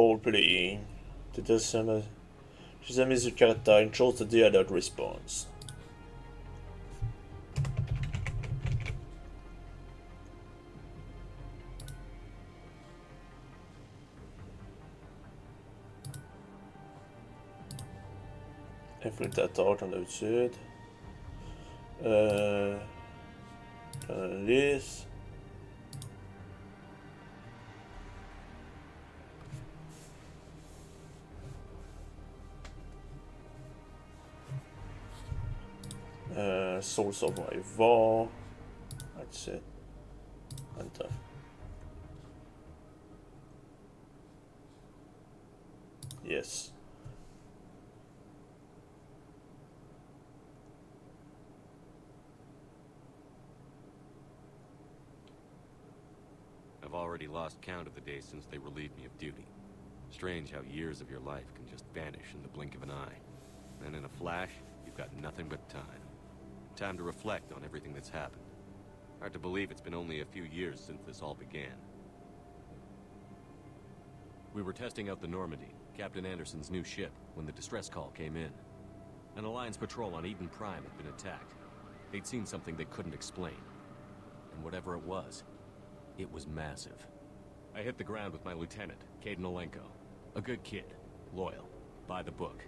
role-playing. Customize your character and shows the adult response. Infiltrator comme d'habitude. Liste. Soul Survivor. That's it. Enter. Yes. I've already lost count of the days since they relieved me of duty. Strange how years of your life can just vanish in the blink of an eye. And in a flash, you've got nothing but time. Time to reflect on everything that's happened. Hard to believe it's been only a few years since this all began. We were testing out the Normandy, Captain Anderson's new ship, when the distress call came in. An Alliance patrol on Eden Prime had been attacked. They'd seen something they couldn't explain. And whatever it was massive. I hit the ground with my lieutenant, Caden Olenko. A good kid, loyal, by the book,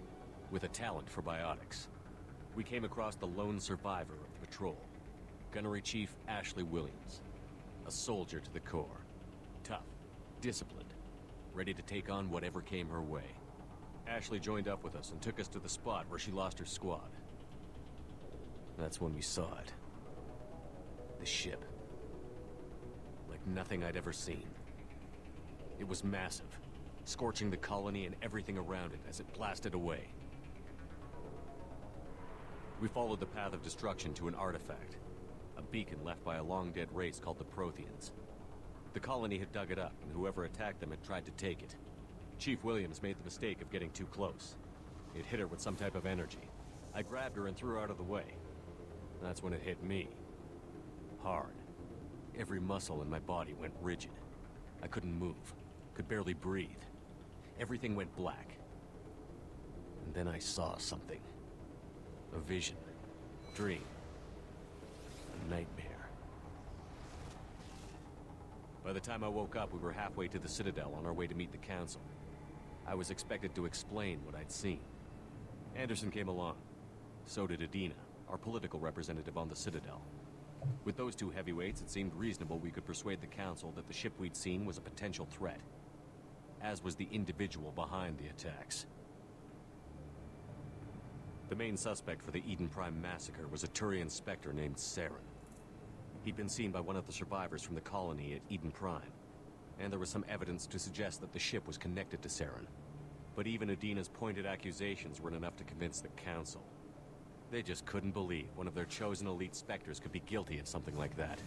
with a talent for biotics. We came across the lone survivor of the patrol, Gunnery Chief Ashley Williams. A soldier to the core. Tough, disciplined, ready to take on whatever came her way. Ashley joined up with us and took us to the spot where she lost her squad. That's when we saw it. The ship. Like nothing I'd ever seen. It was massive, scorching the colony and everything around it as it blasted away. We followed the path of destruction to an artifact, a beacon left by a long-dead race called the Protheans. The colony had dug it up, and whoever attacked them had tried to take it. Chief Williams made the mistake of getting too close. It hit her with some type of energy. I grabbed her and threw her out of the way. That's when it hit me. Hard. Every muscle in my body went rigid. I couldn't move, could barely breathe. Everything went black. And then I saw something. A vision. Dream. A nightmare. By the time I woke up, we were halfway to the Citadel on our way to meet the Council. I was expected to explain what I'd seen. Anderson came along. So did Adina, our political representative on the Citadel. With those two heavyweights, it seemed reasonable we could persuade the Council that the ship we'd seen was a potential threat. As was the individual behind the attacks. The main suspect for the Eden Prime massacre was a Turian Spectre named Saren. He'd been seen by one of the survivors from the colony at Eden Prime, and there was some evidence to suggest that the ship was connected to Saren. But even Adina's pointed accusations weren't enough to convince the Council. They just couldn't believe one of their chosen elite Spectres could be guilty of something like that.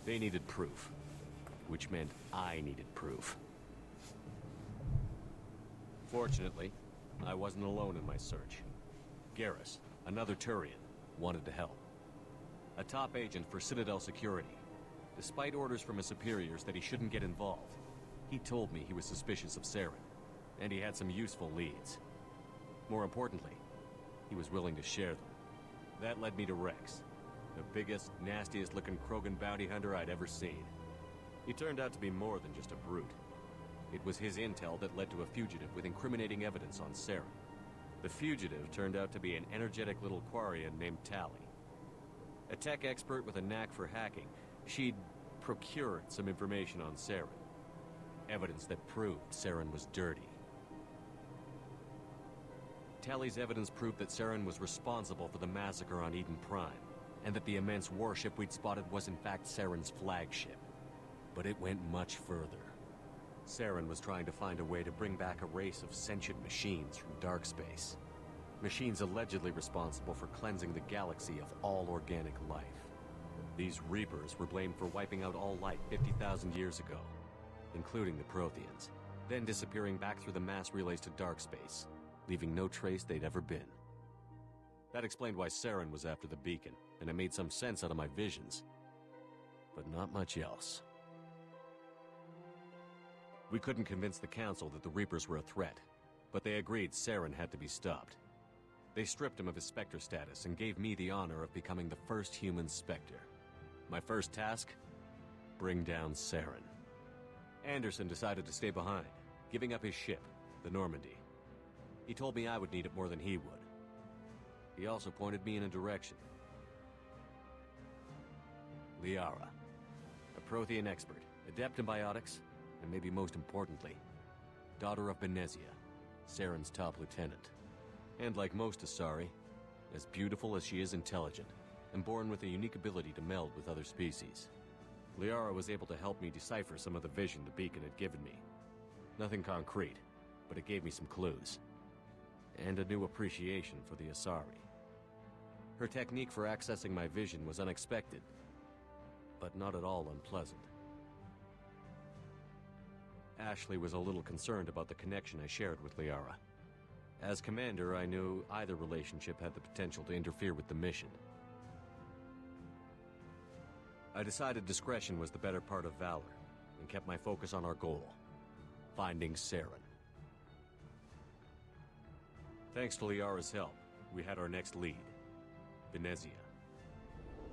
They needed proof, which meant I needed proof. Fortunately, I wasn't alone in my search. Garrus, another Turian, wanted to help. A top agent for Citadel Security. Despite orders from his superiors that he shouldn't get involved, he told me he was suspicious of Saren, and he had some useful leads. More importantly, he was willing to share them. That led me to Rex, the biggest, nastiest-looking Krogan bounty hunter I'd ever seen. He turned out to be more than just a brute. It was his intel that led to a fugitive with incriminating evidence on Saren. The fugitive turned out to be an energetic little Quarian named Tali. A tech expert with a knack for hacking, she'd procured some information on Saren. Evidence that proved Saren was dirty. Tali's evidence proved that Saren was responsible for the massacre on Eden Prime, and that the immense warship we'd spotted was in fact Saren's flagship. But it went much further. Saren was trying to find a way to bring back a race of sentient machines from dark space. Machines allegedly responsible for cleansing the galaxy of all organic life. These Reapers were blamed for wiping out all life 50,000 years ago, including the Protheans, then disappearing back through the mass relays to dark space, leaving no trace they'd ever been. That explained why Saren was after the beacon, and it made some sense out of my visions. But not much else. We couldn't convince the Council that the Reapers were a threat, but they agreed Saren had to be stopped. They stripped him of his Spectre status and gave me the honor of becoming the first human Spectre. My first task? Bring down Saren. Anderson decided to stay behind, giving up his ship, the Normandy. He told me I would need it more than he would. He also pointed me in a direction. Liara, a Prothean expert, adept in biotics, and maybe most importantly, daughter of Benezia, Saren's top lieutenant. And like most Asari, as beautiful as she is intelligent, and born with a unique ability to meld with other species. Liara was able to help me decipher some of the vision the beacon had given me. Nothing concrete, but it gave me some clues. And a new appreciation for the Asari. Her technique for accessing my vision was unexpected, but not at all unpleasant. Ashley was a little concerned about the connection I shared with Liara. As commander, I knew either relationship had the potential to interfere with the mission. I decided discretion was the better part of valor, and kept my focus on our goal, finding Saren. Thanks to Liara's help, we had our next lead, Benezia.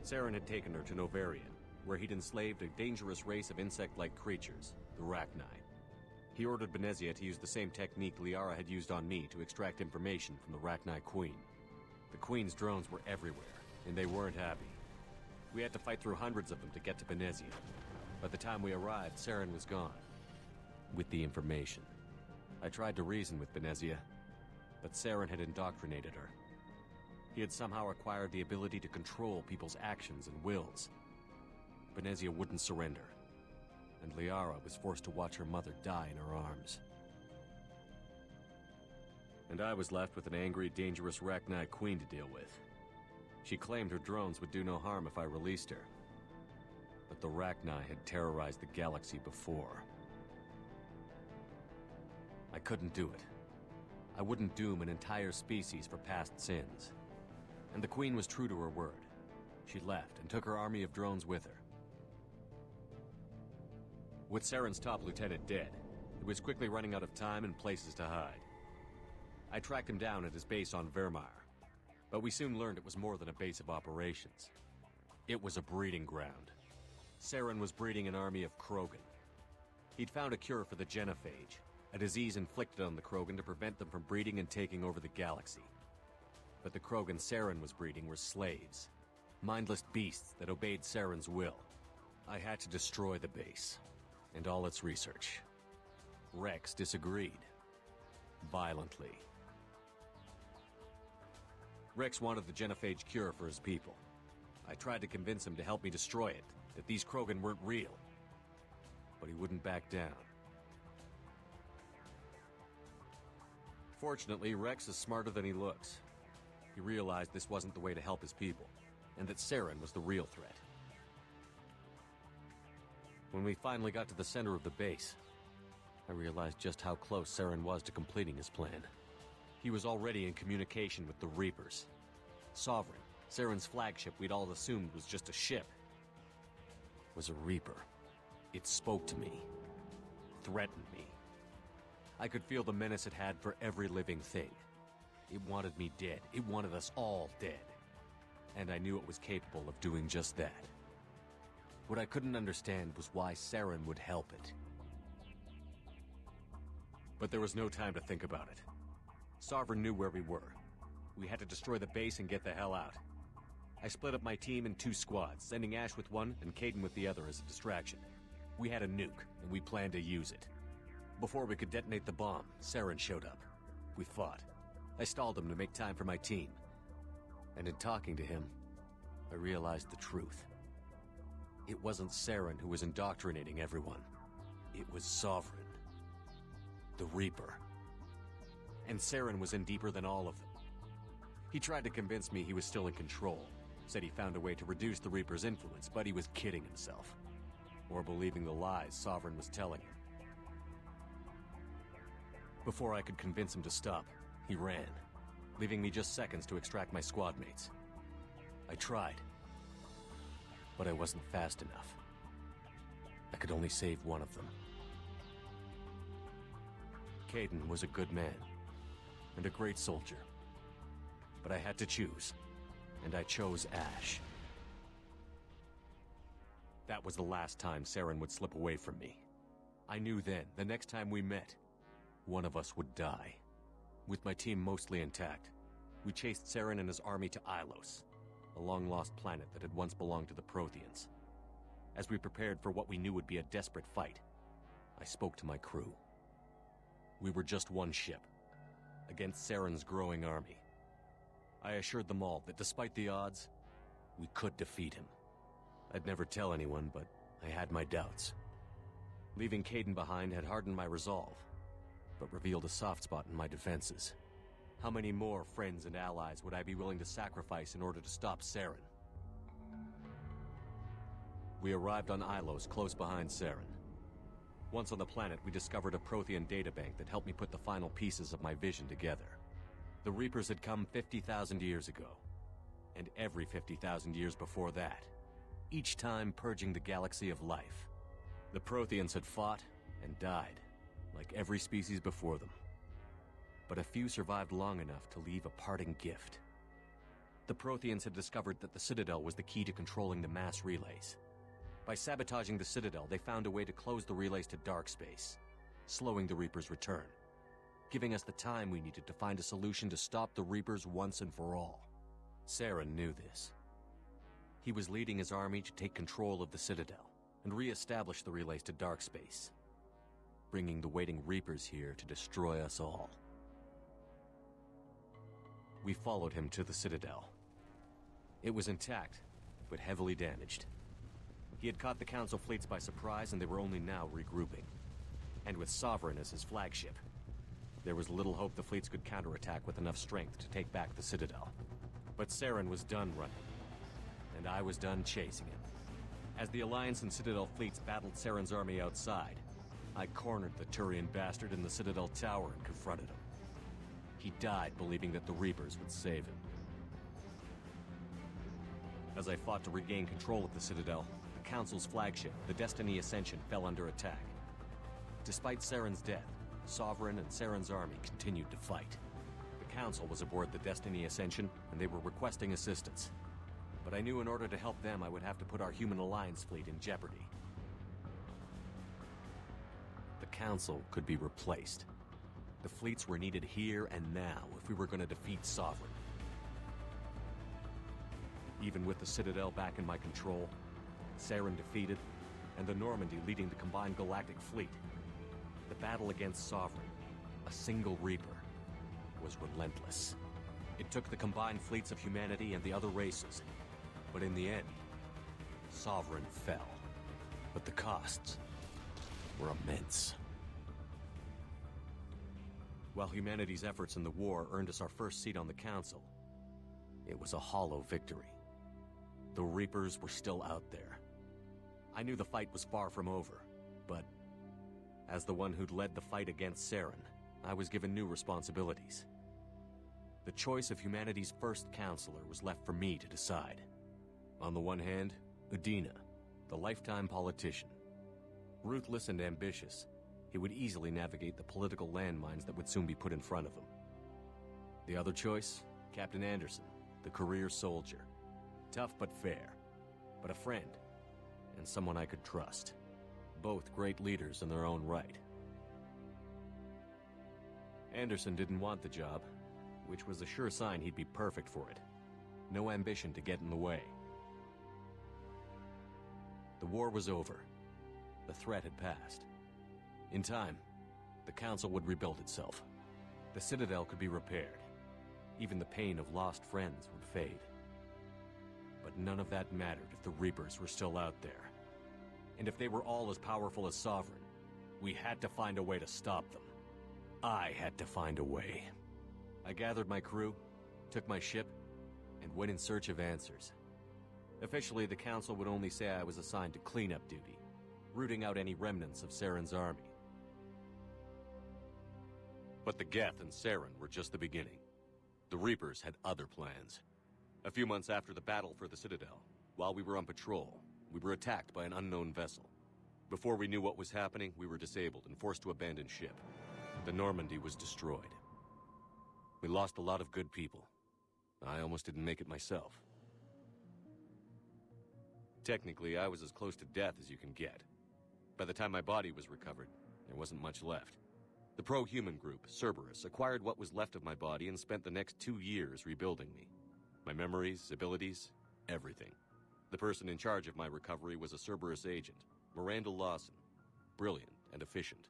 Saren had taken her to Novarian, where he'd enslaved a dangerous race of insect-like creatures, the Rachni. He ordered Benezia to use the same technique Liara had used on me to extract information from the Rachni Queen. The Queen's drones were everywhere, and they weren't happy. We had to fight through hundreds of them to get to Benezia. By the time we arrived, Saren was gone. With the information. I tried to reason with Benezia, but Saren had indoctrinated her. He had somehow acquired the ability to control people's actions and wills. Benezia wouldn't surrender, and Liara was forced to watch her mother die in her arms. And I was left with an angry, dangerous Rachni Queen to deal with. She claimed her drones would do no harm if I released her. But the Rachni had terrorized the galaxy before. I couldn't do it. I wouldn't doom an entire species for past sins. And the Queen was true to her word. She left and took her army of drones with her. With Saren's top lieutenant dead, he was quickly running out of time and places to hide. I tracked him down at his base on Vermeer, but we soon learned it was more than a base of operations. It was a breeding ground. Saren was breeding an army of Krogan. He'd found a cure for the genophage, a disease inflicted on the Krogan to prevent them from breeding and taking over the galaxy. But the Krogan Saren was breeding were slaves, mindless beasts that obeyed Saren's will. I had to destroy the base, and all its research. Rex disagreed. Violently. Rex wanted the genophage cure for his people. I tried to convince him to help me destroy it, that these Krogan weren't real. But he wouldn't back down. Fortunately, Rex is smarter than he looks. He realized this wasn't the way to help his people, and that Saren was the real threat. When we finally got to the center of the base, I realized just how close Saren was to completing his plan. He was already in communication with the Reapers. Sovereign, Saren's flagship we'd all assumed was just a ship, was a Reaper. It spoke to me, threatened me. I could feel the menace it had for every living thing. It wanted me dead. It wanted us all dead. And I knew it was capable of doing just that. What I couldn't understand was why Saren would help it. But there was no time to think about it. Sovereign knew where we were. We had to destroy the base and get the hell out. I split up my team in 2 squads, sending Ash with one and Kaidan with the other as a distraction. We had a nuke, and we planned to use it. Before we could detonate the bomb, Saren showed up. We fought. I stalled him to make time for my team. And in talking to him, I realized the truth. It wasn't Saren who was indoctrinating everyone. It was Sovereign. The Reaper. And Saren was in deeper than all of them. He tried to convince me he was still in control. Said he found a way to reduce the Reaper's influence, but he was kidding himself. Or believing the lies Sovereign was telling him. Before I could convince him to stop, he ran, leaving me just seconds to extract my squad mates. I tried, but I wasn't fast enough. I could only save one of them. Kaidan was a good man, and a great soldier. But I had to choose, and I chose Ash. That was the last time Saren would slip away from me. I knew then, the next time we met, one of us would die. With my team mostly intact, we chased Saren and his army to Ilos, a long-lost planet that had once belonged to the Protheans. As we prepared for what we knew would be a desperate fight, I spoke to my crew. We were just one ship, against Saren's growing army. I assured them all that despite the odds, we could defeat him. I'd never tell anyone, but I had my doubts. Leaving Kaidan behind had hardened my resolve, but revealed a soft spot in my defenses. How many more friends and allies would I be willing to sacrifice in order to stop Saren? We arrived on Ilos, close behind Saren. Once on the planet, we discovered a Prothean databank that helped me put the final pieces of my vision together. The Reapers had come 50,000 years ago, and every 50,000 years before that, each time purging the galaxy of life. The Protheans had fought and died, like every species before them. But a few survived long enough to leave a parting gift. The Protheans had discovered that the Citadel was the key to controlling the mass relays. By sabotaging the Citadel, they found a way to close the relays to dark space, slowing the Reapers' return, giving us the time we needed to find a solution to stop the Reapers once and for all. Saren knew this. He was leading his army to take control of the Citadel and re-establish the relays to dark space, bringing the waiting Reapers here to destroy us all. We followed him to the Citadel. It was intact, but heavily damaged. He had caught the Council fleets by surprise, and they were only now regrouping. And with Sovereign as his flagship, there was little hope the fleets could counterattack with enough strength to take back the Citadel. But Saren was done running, and I was done chasing him. As the Alliance and Citadel fleets battled Saren's army outside, I cornered the Turian bastard in the Citadel tower and confronted him. He died believing that the Reapers would save him. As I fought to regain control of the Citadel, the Council's flagship, the Destiny Ascension, fell under attack. Despite Saren's death, Sovereign and Saren's army continued to fight. The Council was aboard the Destiny Ascension, and they were requesting assistance. But I knew in order to help them, I would have to put our Human Alliance fleet in jeopardy. The Council could be replaced. The fleets were needed here and now if we were going to defeat Sovereign. Even with the Citadel back in my control, Saren defeated, and the Normandy leading the combined galactic fleet, the battle against Sovereign, a single Reaper, was relentless. It took the combined fleets of humanity and the other races, but in the end, Sovereign fell. But the costs were immense. While humanity's efforts in the war earned us our first seat on the Council, it was a hollow victory. The Reapers were still out there. I knew the fight was far from over, but as the one who'd led the fight against Saren, I was given new responsibilities. The choice of humanity's first counselor was left for me to decide. On the one hand, Udina, the lifetime politician. Ruthless and ambitious, he would easily navigate the political landmines that would soon be put in front of him. The other choice, Captain Anderson, the career soldier. Tough but fair, but a friend, and someone I could trust. Both great leaders in their own right. Anderson didn't want the job, which was a sure sign he'd be perfect for it. No ambition to get in the way. The war was over. The threat had passed. In time, the Council would rebuild itself. The Citadel could be repaired. Even the pain of lost friends would fade. But none of that mattered if the Reapers were still out there. And if they were all as powerful as Sovereign, we had to find a way to stop them. I had to find a way. I gathered my crew, took my ship, and went in search of answers. Officially, the Council would only say I was assigned to cleanup duty, rooting out any remnants of Saren's army. But the Geth and Saren were just the beginning. The Reapers had other plans. A few months after the battle for the Citadel, while we were on patrol, we were attacked by an unknown vessel. Before we knew what was happening, we were disabled and forced to abandon ship. The Normandy was destroyed. We lost a lot of good people. I almost didn't make it myself. Technically, I was as close to death as you can get. By the time my body was recovered, there wasn't much left. The pro-human group, Cerberus, acquired what was left of my body and spent the next 2 years rebuilding me. My memories, abilities, everything. The person in charge of my recovery was a Cerberus agent, Miranda Lawson. Brilliant and efficient.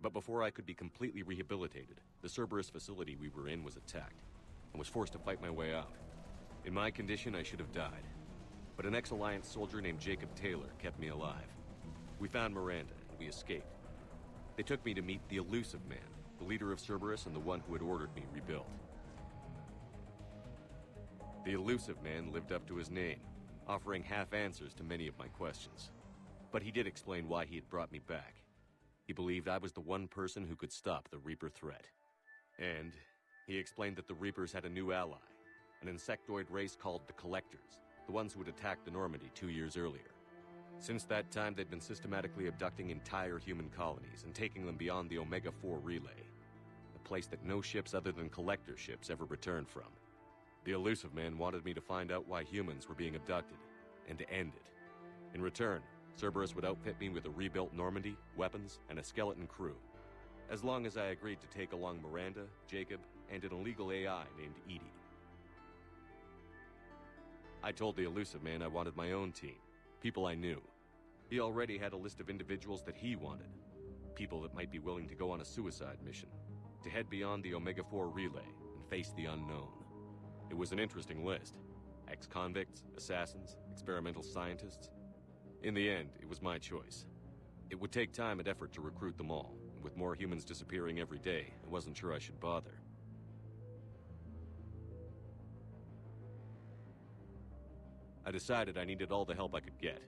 But before I could be completely rehabilitated, the Cerberus facility we were in was attacked. I was forced to fight my way out. In my condition, I should have died. But an ex-Alliance soldier named Jacob Taylor kept me alive. We found Miranda, and we escaped. They took me to meet the Elusive Man, the leader of Cerberus and the one who had ordered me rebuilt. The Elusive Man lived up to his name, offering half answers to many of my questions. But he did explain why he had brought me back. He believed I was the one person who could stop the Reaper threat. And he explained that the Reapers had a new ally, an insectoid race called the Collectors, the ones who had attacked the Normandy 2 years earlier. Since that time, they'd been systematically abducting entire human colonies and taking them beyond the Omega-4 relay, a place that no ships other than Collector ships ever returned from. The Elusive Man wanted me to find out why humans were being abducted, and to end it. In return, Cerberus would outfit me with a rebuilt Normandy, weapons, and a skeleton crew, as long as I agreed to take along Miranda, Jacob, and an illegal AI named Edie. I told the Elusive Man I wanted my own team, people I knew. He already had a list of individuals that he wanted, people that might be willing to go on a suicide mission, to head beyond the Omega-4 relay and face the unknown. It was an interesting list. Ex-convicts, assassins, experimental scientists. In the end, it was my choice. It would take time and effort to recruit them all, and with more humans disappearing every day, I wasn't sure I should bother. I decided I needed all the help I could get.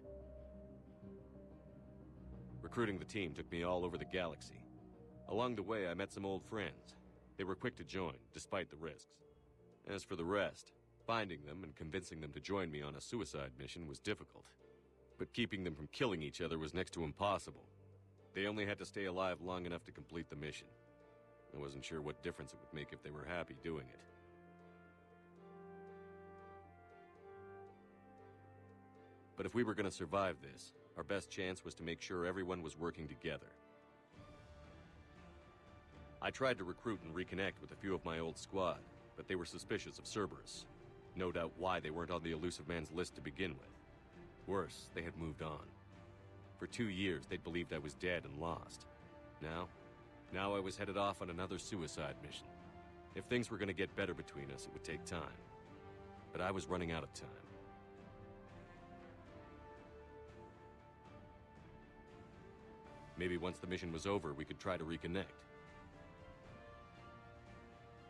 Recruiting the team took me all over the galaxy. Along the way, I met some old friends. They were quick to join, despite the risks. As for the rest, finding them and convincing them to join me on a suicide mission was difficult. But keeping them from killing each other was next to impossible. They only had to stay alive long enough to complete the mission. I wasn't sure what difference it would make if they were happy doing it. But if we were going to survive this, our best chance was to make sure everyone was working together. I tried to recruit and reconnect with a few of my old squad, but they were suspicious of Cerberus. No doubt why they weren't on the Elusive Man's list to begin with. Worse, they had moved on. For 2 years, they'd believed I was dead and lost. Now I was headed off on another suicide mission. If things were going to get better between us, it would take time. But I was running out of time. Maybe once the mission was over, we could try to reconnect.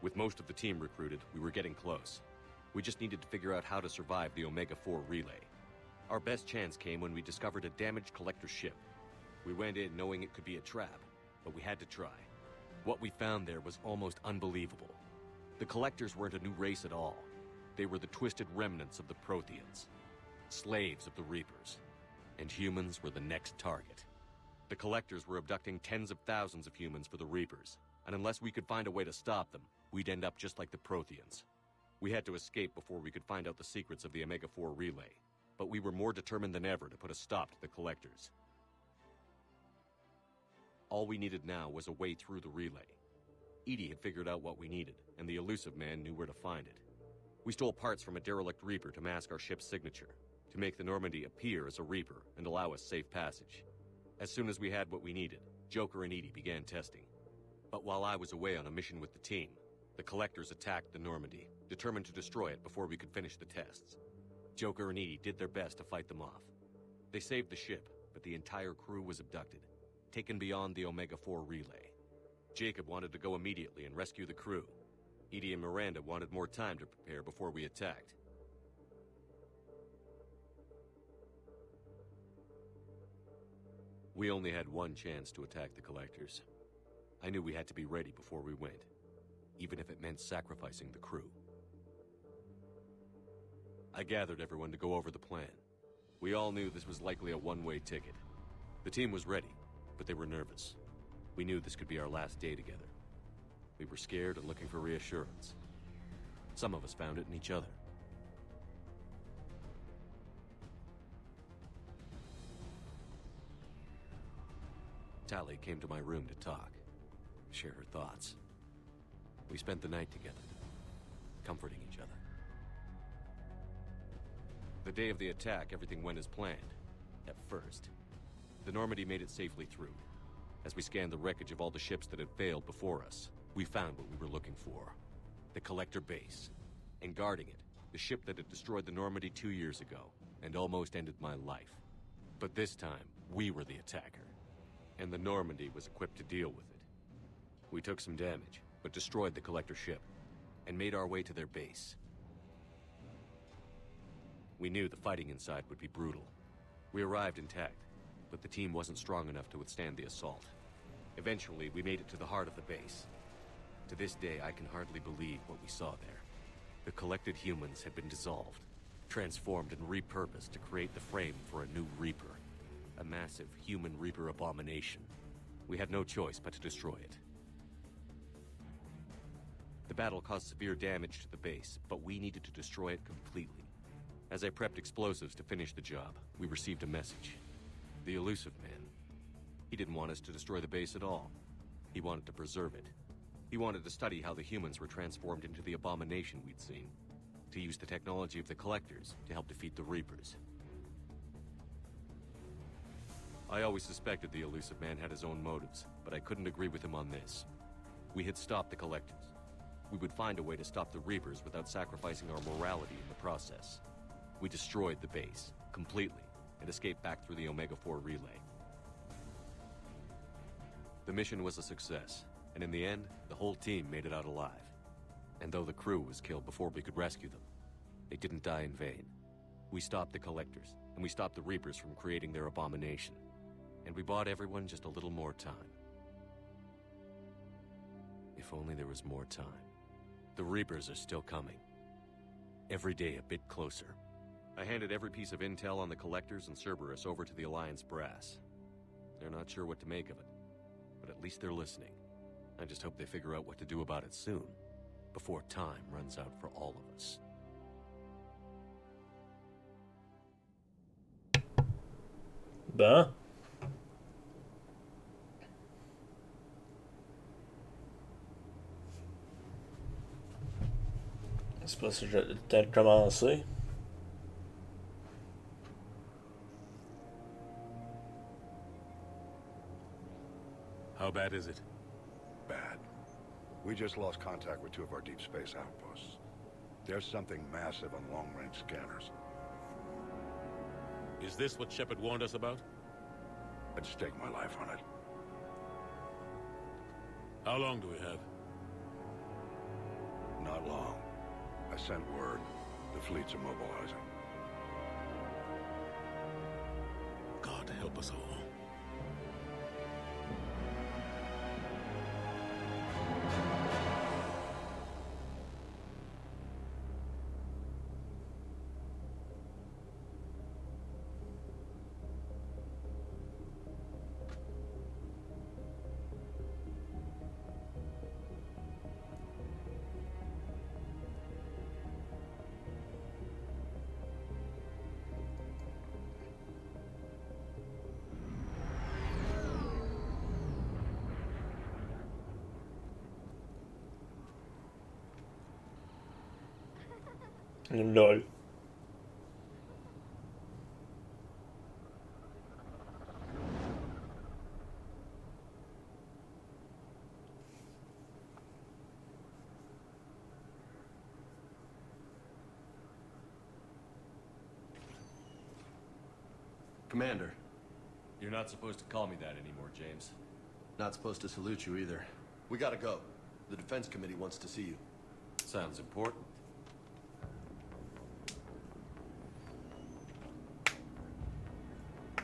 With most of the team recruited, we were getting close. We just needed to figure out how to survive the Omega-4 relay. Our best chance came when we discovered a damaged Collector ship. We went in knowing it could be a trap, but we had to try. What we found there was almost unbelievable. The Collectors weren't a new race at all. They were the twisted remnants of the Protheans, slaves of the Reapers, and humans were the next target. The Collectors were abducting tens of thousands of humans for the Reapers, and unless we could find a way to stop them, we'd end up just like the Protheans. We had to escape before we could find out the secrets of the Omega-4 relay, but we were more determined than ever to put a stop to the Collectors. All we needed now was a way through the relay. Edie had figured out what we needed, and the Elusive Man knew where to find it. We stole parts from a derelict Reaper to mask our ship's signature, to make the Normandy appear as a Reaper and allow us safe passage. As soon as we had what we needed, Joker and Edie began testing. But while I was away on a mission with the team, the Collectors attacked the Normandy, determined to destroy it before we could finish the tests. Joker and Edie did their best to fight them off. They saved the ship, but the entire crew was abducted, taken beyond the Omega-4 relay. Jacob wanted to go immediately and rescue the crew. Edie and Miranda wanted more time to prepare before we attacked. We only had one chance to attack the Collectors. I knew we had to be ready before we went, even if it meant sacrificing the crew. I gathered everyone to go over the plan. We all knew this was likely a one-way ticket. The team was ready, but they were nervous. We knew this could be our last day together. We were scared and looking for reassurance. Some of us found it in each other. Tali came to my room to talk, share her thoughts. We spent the night together, comforting each other. The day of the attack, everything went as planned. At first. The Normandy made it safely through. As we scanned the wreckage of all the ships that had failed before us, we found what we were looking for. The Collector base. And guarding it, the ship that had destroyed the Normandy 2 years ago, and almost ended my life. But this time, we were the attacker. And the Normandy was equipped to deal with it. We took some damage, but destroyed the Collector ship, and made our way to their base. We knew the fighting inside would be brutal. We arrived intact, but the team wasn't strong enough to withstand the assault. Eventually, we made it to the heart of the base. To this day, I can hardly believe what we saw there. The collected humans had been dissolved, transformed and repurposed to create the frame for a new Reaper. A massive human Reaper abomination. We had no choice but to destroy it. The battle caused severe damage to the base, but we needed to destroy it completely. As I prepped explosives to finish the job, we received a message. The Illusive Man. He didn't want us to destroy the base at all. He wanted to preserve it. He wanted to study how the humans were transformed into the abomination we'd seen. To use the technology of the Collectors to help defeat the Reapers. I always suspected the Illusive Man had his own motives, but I couldn't agree with him on this. We had stopped the Collectors. We would find a way to stop the Reapers without sacrificing our morality in the process. We destroyed the base, completely, and escaped back through the Omega-4 relay. The mission was a success, and in the end, the whole team made it out alive. And though the crew was killed before we could rescue them, they didn't die in vain. We stopped the Collectors, and we stopped the Reapers from creating their abomination. And we bought everyone just a little more time. If only there was more time. The Reapers are still coming. Every day a bit closer. I handed every piece of intel on the Collectors and Cerberus over to the Alliance brass. They're not sure what to make of it, but at least they're listening. I just hope they figure out what to do about it soon, before time runs out for all of us. Ben. C'est pas si j'ai le temps de commencer. How bad is it? Bad. We just lost contact with 2 of our deep space outposts. There's something massive on long-range scanners. Is this what Shepard warned us about? I'd stake my life on it. How long do we have? Not long. I sent word. The fleets are mobilizing. God help us all. LOL. Commander. You're not supposed to call me that anymore, James. Not supposed to salute you either. We gotta go. The Defense Committee wants to see you. Sounds important.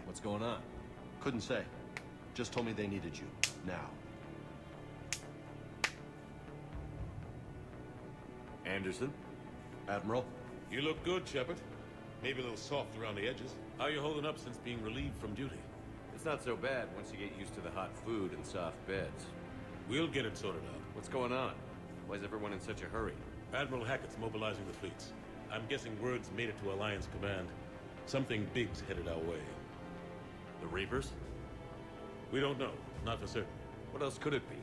What's going on? Couldn't say. Just told me they needed you. Now. Anderson? Admiral? You look good, Shepard. Maybe a little soft around the edges. How are you holding up since being relieved from duty? It's not so bad once you get used to the hot food and soft beds. We'll get it sorted out. What's going on? Why is everyone in such a hurry? Admiral Hackett's mobilizing the fleets. I'm guessing word's made it to Alliance Command. Something big's headed our way. The Reapers? We don't know, not for certain. What else could it be?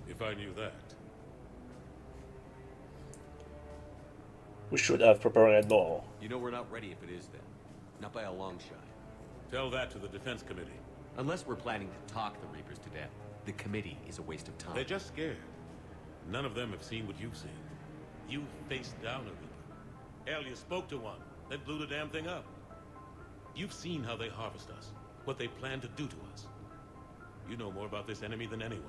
If I knew that. We should have prepared more. You know we're not ready if it is then. Not by a long shot. Tell that to the Defense Committee. Unless we're planning to talk the Reapers to death, the committee is a waste of time. They're just scared. None of them have seen what you've seen. You faced down a Reaper. Hell, you spoke to one. That blew the damn thing up. You've seen how they harvest us. What they plan to do to us. You know more about this enemy than anyone.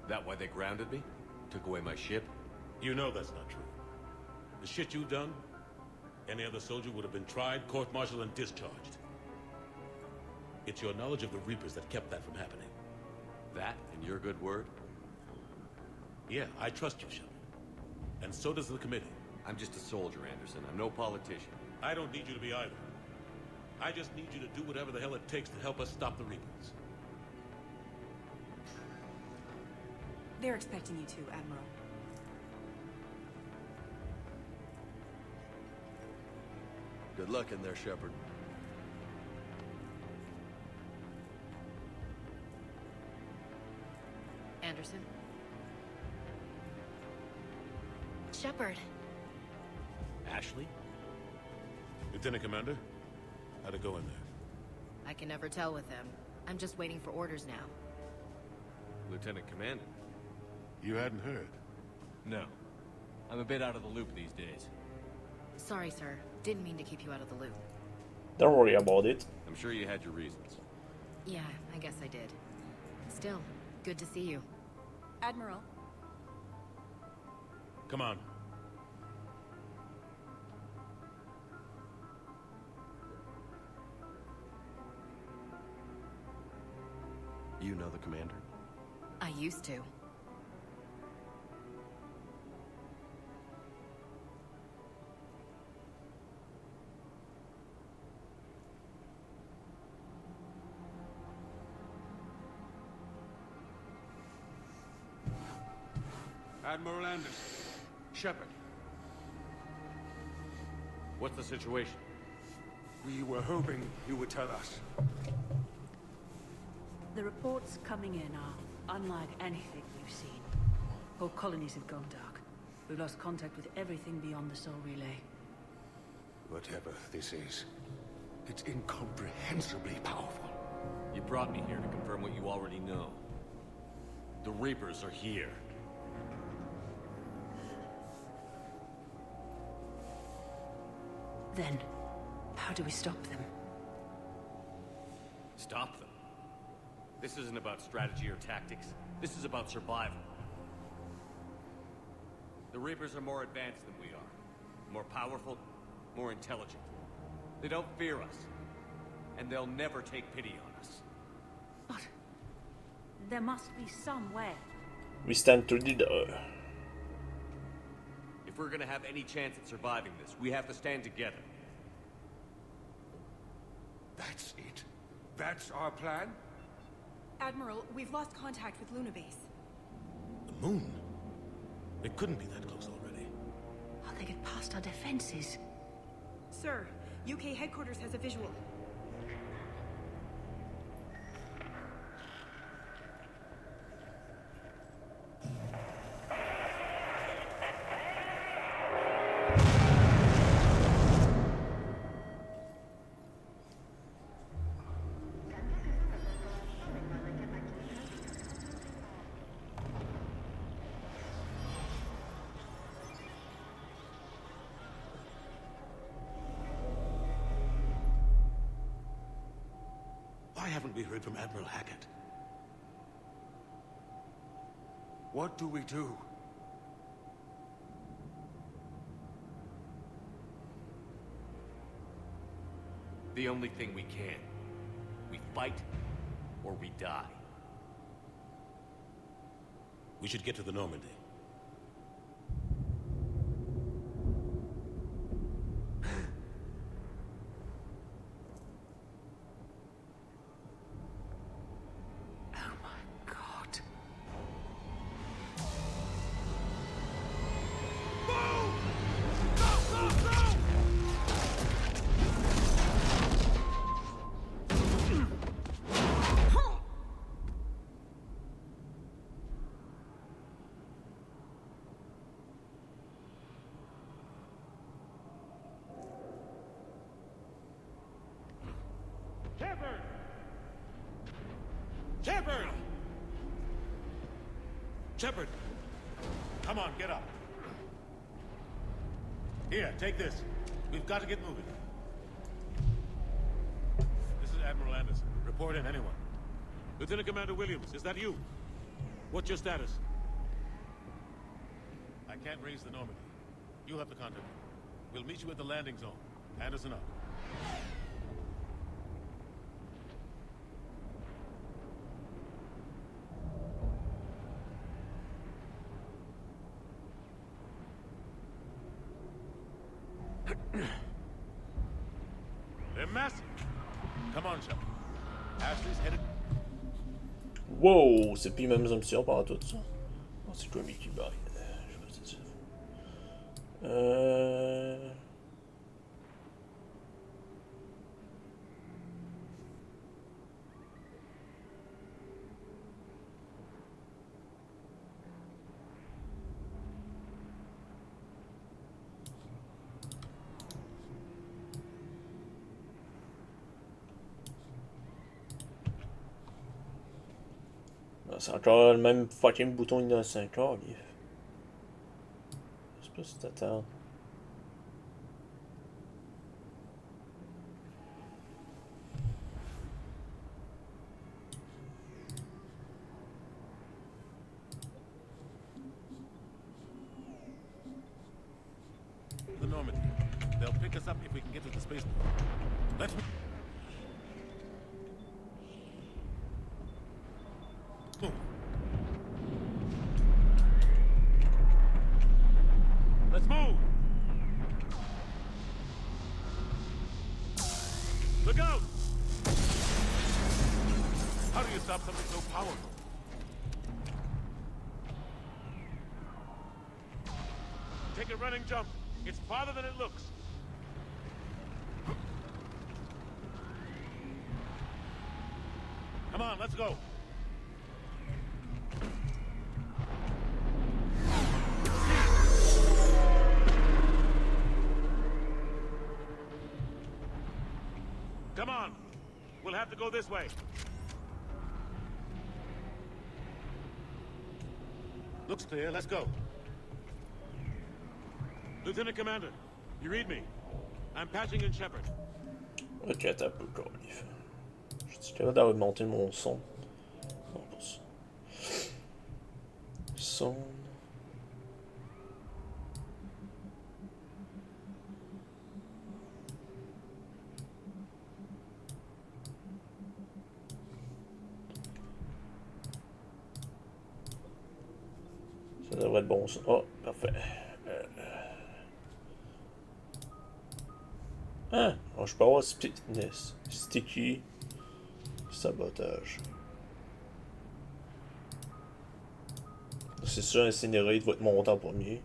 That why they grounded me? Took away my ship? You know that's not true. The shit you've done, any other soldier would have been tried, court-martialed, and discharged. It's your knowledge of the Reapers that kept that from happening. That and your good word? Yeah, I trust you, Shepard. And so does the committee. I'm just a soldier, Anderson. I'm no politician. I don't need you to be either. I just need you to do whatever the hell it takes to help us stop the Reapers. They're expecting you to, Admiral. Good luck in there, Shepard. Anderson? Shepard. Ashley? Lieutenant Commander, how'd it go in there? I can never tell with him. I'm just waiting for orders now. Lieutenant Commander? You hadn't heard. No. I'm a bit out of the loop these days. Sorry, sir. Didn't mean to keep you out of the loop. Don't worry about it. I'm sure you had your reasons. Yeah, I guess I did. Still, good to see you. Admiral, Come on. You know the commander? I used to. Admiral Anderson. Shepard. What's the situation? We were hoping you would tell us. The reports coming in are unlike anything we've seen. Whole colonies have gone dark. We've lost contact with everything beyond the Soul Relay. Whatever this is, it's incomprehensibly powerful. You brought me here to confirm what you already know. The Reapers are here. Then, how do we stop them? Stop them. This isn't about strategy or tactics. This is about survival. The Reapers are more advanced than we are. More powerful, more intelligent. They don't fear us. And they'll never take pity on us. But there must be some way. We stand to the door. If we're gonna have any chance at surviving this, we have to stand together. That's it? That's our plan? Admiral, we've lost contact with Luna Base. The moon? It couldn't be that close already. How'd they get past our defenses? Sir, UK headquarters has a visual. Why haven't we heard from Admiral Hackett? What do we do? The only thing we can. We fight, or we die. We should get to the Normandy. Oh my god. Shepard! Shepard! Shepard! Come on, get up. Here, take this. We've got to get moving. This is Admiral Anderson. Report in, anyone. Lieutenant Commander Williams, is that you? What's your status? I can't raise the Normandy. You'll have to contact me. We'll meet you at the landing zone. Anderson up. They're massive. Come on, Shepard. Ashley's headed. Wow, c'est plus les mêmes options pendant tout ça. Oh, c'est quoi Mickey Bye? Je sais pas si c'est. C'est encore le même fucking bouton innocent encore, Guy. Je sais pas si t'attends. The Normandy. They'll pick us up if we can get to the spaceport. Let's move. Let's move! Look out! How do you stop something so powerful? Take a running jump. It's farther than it looks. Come on, let's go. Come on. We'll have to go this way. Looks clear. Let's go. Lieutenant Commander, you read me? I'm patching in Shepard. Ok, attends un peu, Corlif. Je suis capable d'avoir monté mon son. Non, pas ça. Son. Ça devrait être bon ça. Oh, parfait. Ah, alors je peux avoir sticky sabotage. C'est sûr, Incinerate va être monté en premier.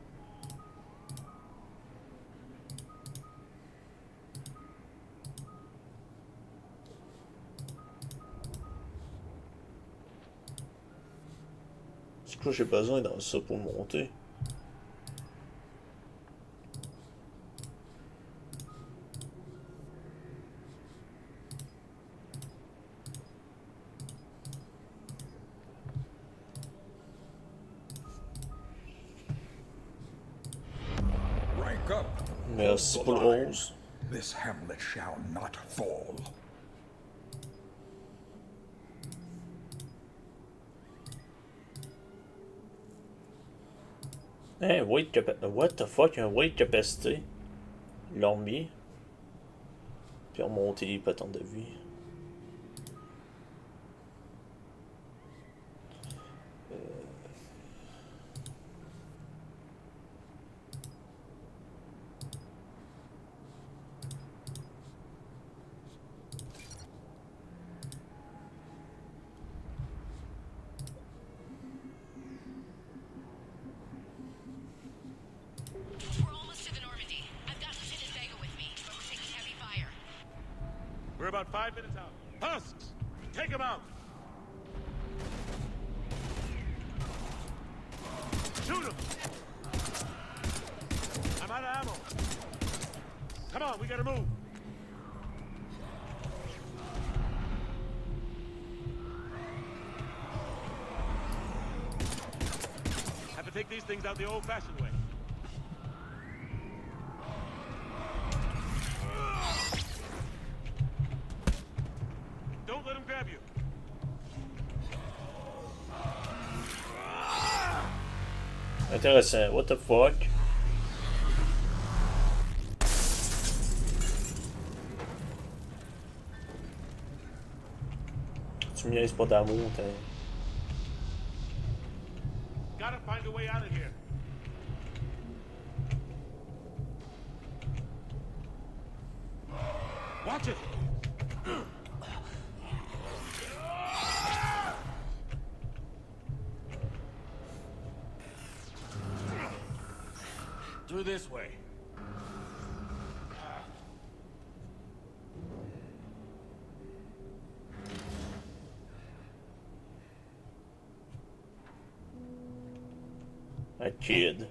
Du coup, j'ai besoin dans ça pour monter. Merci pour le 11. This hamlet shall not fall. Hey, weight capacity. What the fuck, un weight capacity? Ils l'ont mis. Puis remonter les patentes de vie. We're about 5 minutes out. Husks! Take him out! Shoot him! I'm out of ammo. Come on, we gotta move. these things out the old-fashioned way. Don't let him grab you. Intéressant. What the fuck? Tu me niaises pas d'amour, t'es... Gotta find a way out of here. Watch it. Through this way. A kid.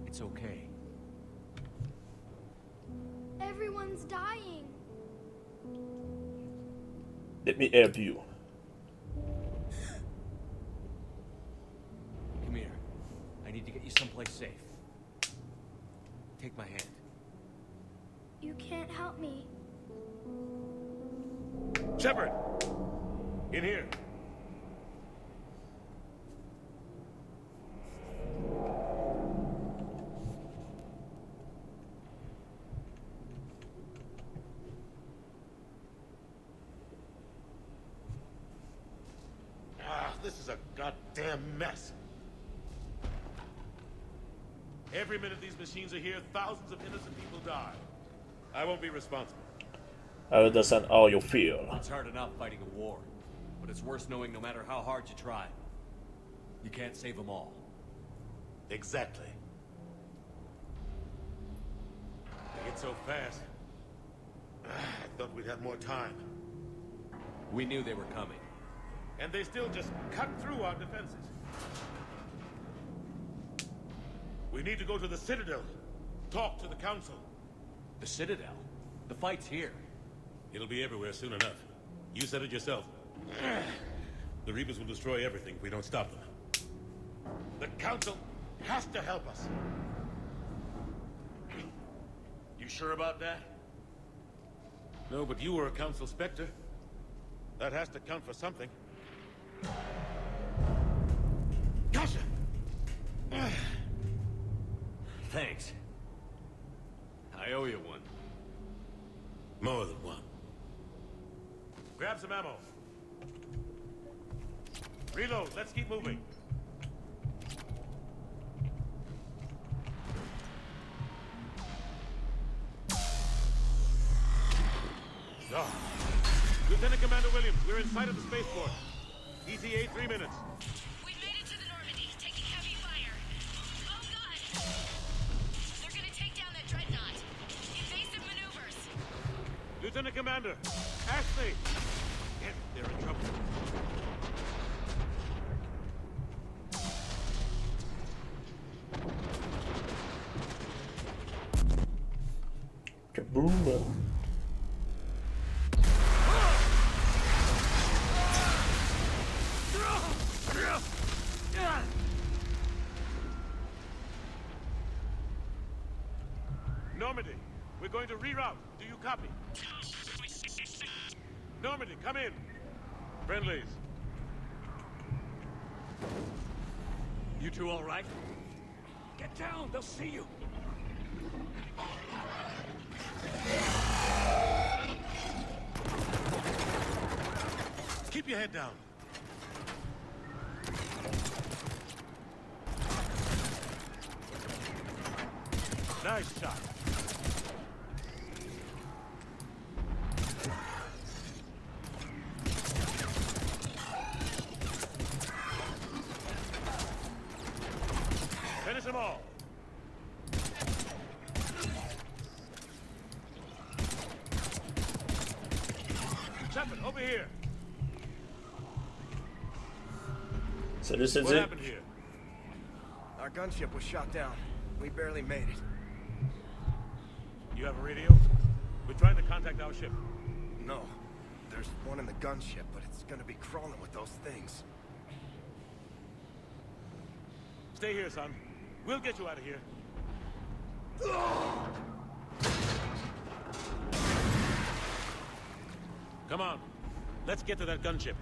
It's okay. Everyone's dying. Let me help you. Come here. I need to get you someplace safe. Take my hand. You can't help me. Shepard! In here. This is a goddamn mess. Every minute these machines are here, thousands of innocent people die. I won't be responsible. I understand how you feel. It's hard enough fighting a war, but it's worse knowing no matter how hard you try, you can't save them all. Exactly. They get so fast. I thought we'd have more time. We knew they were coming. And they still just cut through our defenses. We need to go to the Citadel. Talk to the Council. The Citadel? The fight's here. It'll be everywhere soon enough. You said it yourself. The Reapers will destroy everything if we don't stop them. The Council has to help us. You sure about that? No, but you were a Council Spectre. That has to count for something. Gotcha! Thanks. I owe you one. More than one. Grab some ammo. Reload, let's keep moving. Oh. Lieutenant Commander Williams, we're in sight of the spaceport. ETA 3 minutes. We've made it to the Normandy, taking heavy fire. Oh god! They're gonna take down that dreadnought. Invasive maneuvers. Lieutenant Commander, Ashley! Yes, they're in trouble. Kaboom! Normandy, we're going to reroute. Do you copy? Normandy, come in. Friendlies. You two all right? Get down, they'll see you. Keep your head down. Nice shot. Finish them all. Shepard, over here. Salut, c'est What dit. happened here? Our gunship was shot down. We barely made it. You have a radio? We're trying to contact our ship. No. There's one in the gunship, but it's gonna be crawling with those things. Stay here, son. We'll get you out of here. Come on. Let's get to that gunship.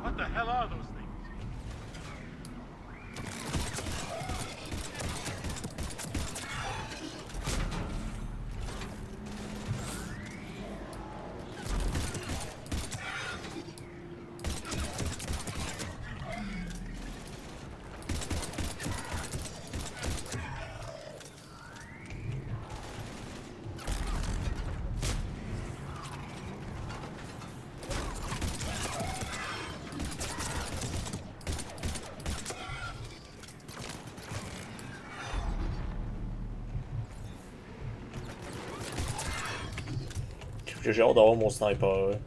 What the hell are those things? J'ai hâte d'avoir mon sniper.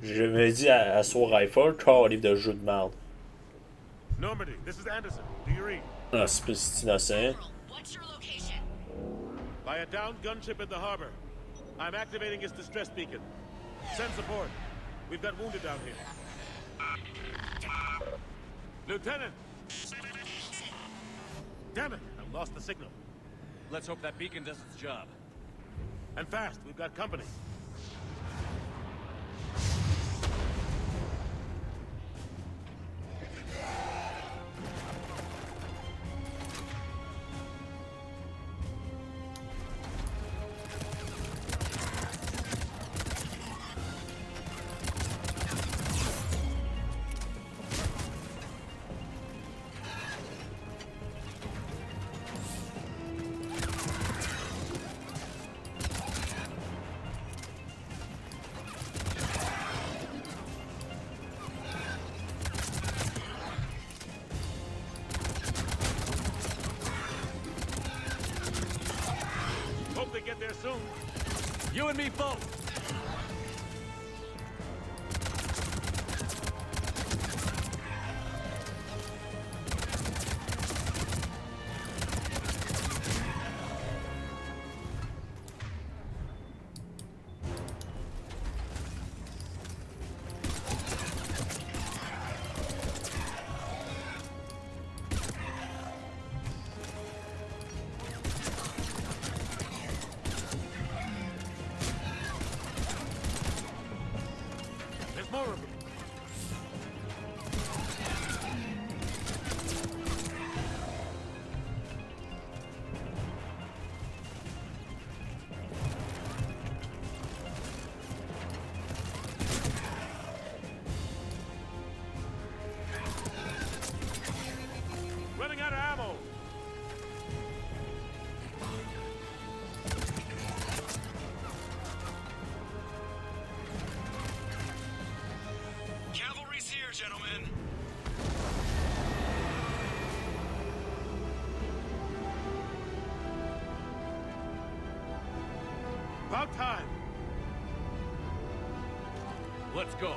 Je me dis à son rifle, car livre de jeu de merde. Normandy, this is Anderson. Do you read? Ah, c'est innocent. What's your location? By a downed gunship in the harbor. I'm activating its distress beacon. Send support. We've got wounded down here. Lieutenant! Damn it! I lost the signal. Let's hope that beacon does its job. And fast, we've got company. Hope they get there soon. You and me both! There's more of them. Running out of ammo. Cavalry's here, gentlemen. About time. Let's go.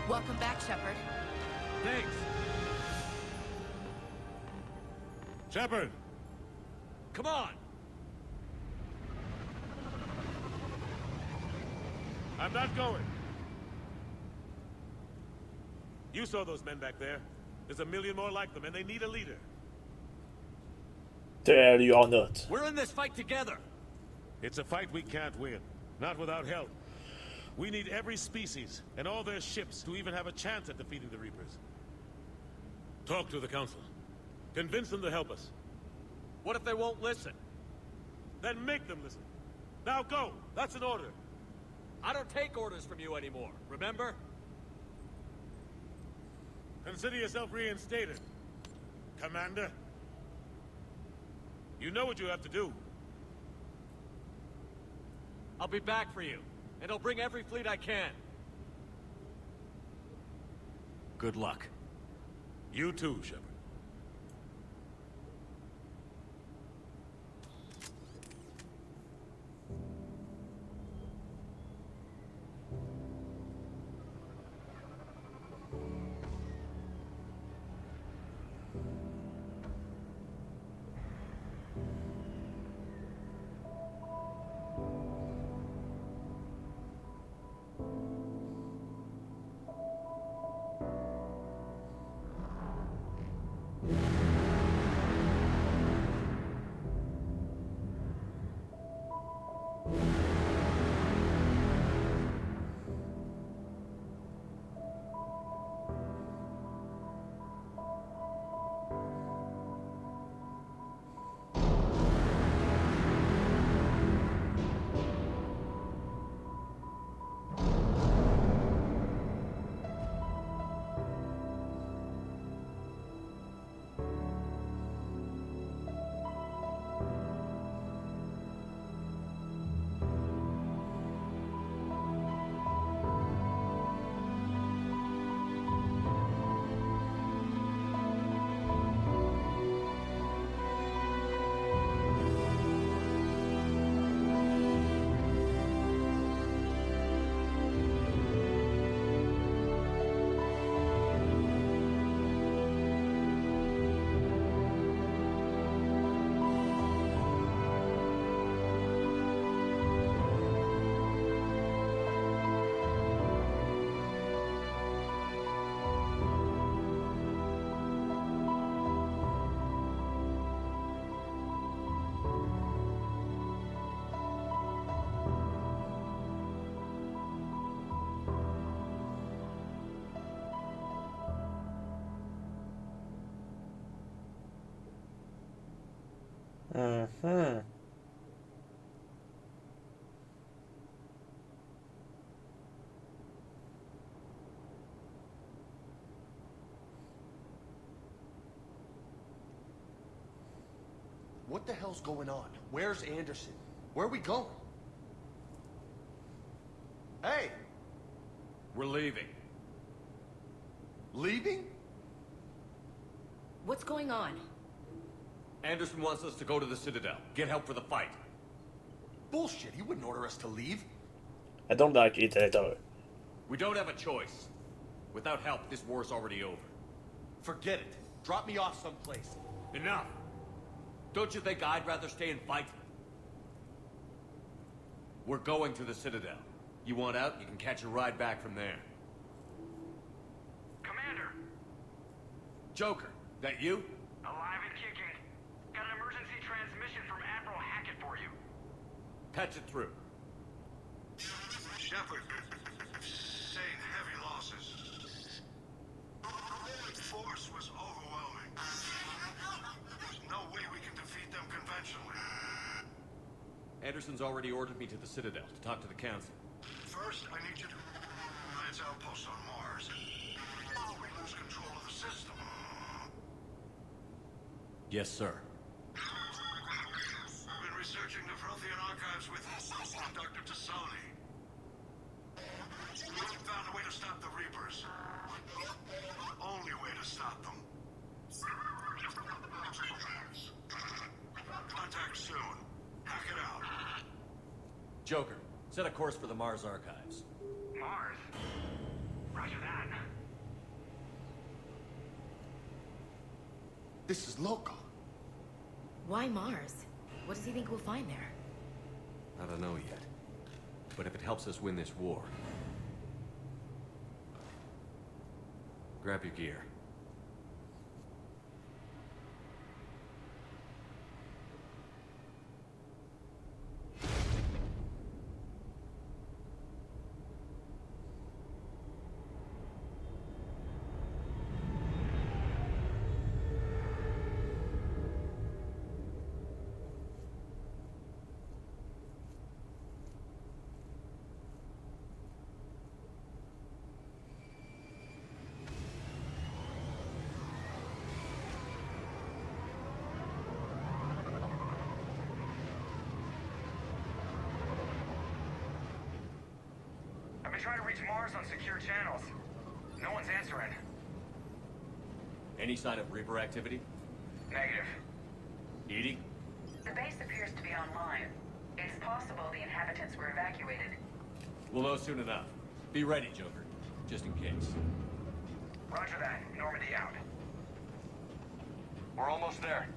Welcome back, Shepard. Thanks. Shepard. Come on! I'm not going. You saw those men back there. There's a million more like them, and they need a leader. There you are not. We're in this fight together! It's a fight we can't win. Not without help. We need every species, and all their ships, to even have a chance at defeating the Reapers. Talk to the Council. Convince them to help us. What if they won't listen? Then make them listen. Now go! That's an order. I don't take orders from you anymore, remember? Consider yourself reinstated, Commander. You know what you have to do. I'll be back for you, and I'll bring every fleet I can. Good luck. You too, Shepard. Mm-hmm. What the hell's going on? Where's Anderson? Where are we going? Hey! We're leaving. Leaving? What's going on? Anderson wants us to go to the Citadel. Get help for the fight. Bullshit, he wouldn't order us to leave. I don't like it at all. We don't have a choice. Without help, this war's already over. Forget it. Drop me off someplace. Enough! Don't you think I'd rather stay and fight? We're going to the Citadel. You want out, you can catch a ride back from there. Commander! Joker, that you? Alive and kicking. Got an emergency transmission from Admiral Hackett for you. Patch it through. Shepard, sustained heavy losses. The force was overwhelming. There's no way we can defeat them conventionally. Anderson's already ordered me to the Citadel to talk to the Council. First, I need you to lance outposts on Mars. We lose control of the system. Yes, sir. I've been researching the Prothean archives with Dr. Tassoni. We found a way to stop the Reapers. The only way to stop them. Contact soon. Hack it out. Joker, set a course for the Mars archives. Mars? Roger that. This is local. Why Mars? What does he think we'll find there? I don't know yet. But if it helps us win this war... Grab your gear. been trying to reach Mars on secure channels. No one's answering. Any sign of Reaper activity? Negative. EDI? The base appears to be online. It's possible the inhabitants were evacuated. We'll know soon enough. Be ready, Joker. Just in case. Roger that. Normandy out. We're almost there.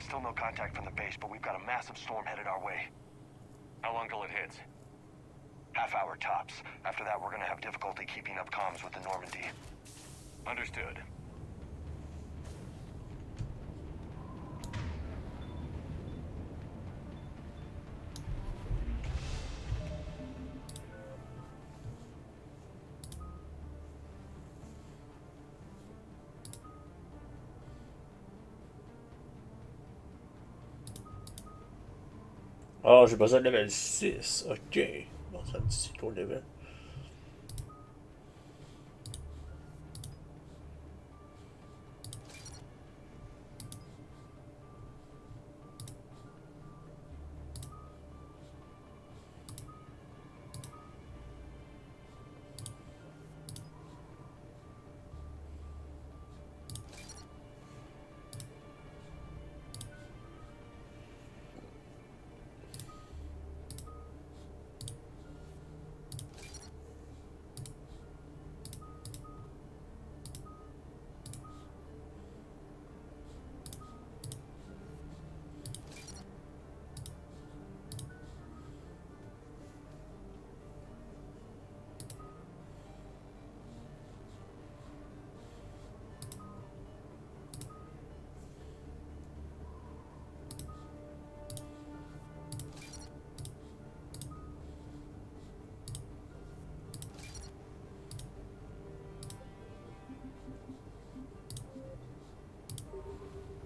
Still no contact from the base, but we've got a massive storm headed our way. How long till it hits? Half hour tops. After that, we're gonna have difficulty keeping up comms with the Normandy. Understood. Ah, j'ai besoin de level 6. Ok. Bon, ça me dit c'est quoi le level?